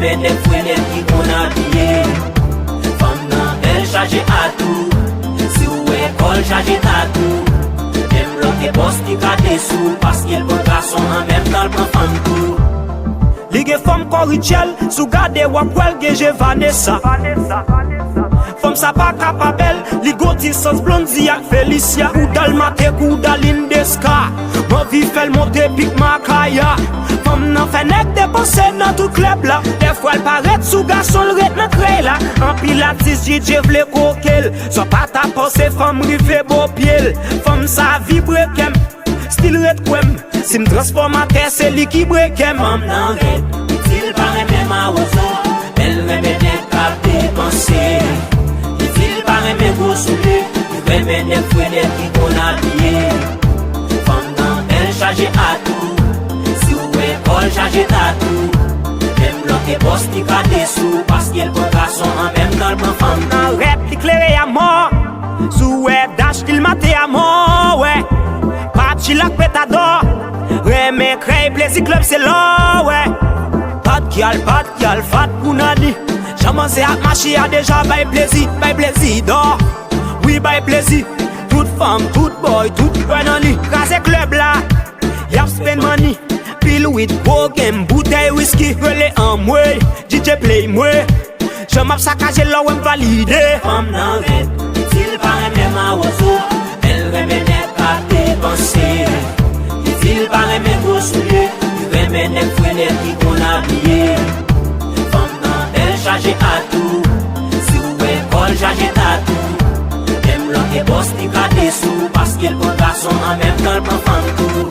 remè nek fwene ki kon abye. Femme nan bel chargé à tout. Si ou école chargé à tout. Même l'autre boss qui ka dessous. Parce qu'il bon garçon en même temps prend femme tout. Lige femme corrituelle, sous garde wapwel geje Vanessa. Femme sa pa kapabel, li goti sans blondie ak Felicia. Ou dal mate kou dalin deska. Mon vi fel monte pik makaya. Femme nan fe nek depanse nan tout club la. Des fois elle paraît sous garçon le ret nan kre la. En pilatis DJ vle kokel. So pa ta pense femme rive beau piel. Femme sa vibre kem, style ret kwem. Si m transformateur c'est li ki brekem. Femme nan ret, il paraît même à ozo. Elle remè nek ka dépenser. Il paraît même gros souliers. Il remè nek fwene ki kon abye. Femme nan bel chargé à tout. Si ou école chargé à tout. Même l'autre boss qui ka dessous. Parce qu'il bon garçon en même temps prend femme. Nan rap li klere à mort. Sous web dash il mate à mort, ouais. Pachi lak petador. Remè krey plaisir club c'est là, ouais. Pas de gyal, fat pou nani. J'amance ak machi a déjà bay plaisir d'or. Oui bay plaisir. Toute femme, tout boy, tout boy nan li. Kaze club la, yap spend money. Pile with go game, bouteille whisky. Relé en mwe, DJ play mwe. J'm'ap sakaje la ou m'valide. Femme nan ret, il paraît même à ozo. Elle remè nek ka dépenser. Il paraît même gros souliers. Il remè nek fwene ki kon abye. Femme nan bel chargé à tout. Si ou école chargé à tout. Même l'autre boss qui ka dessous. Parce qu'il bon garçon en même temps prend femme tout.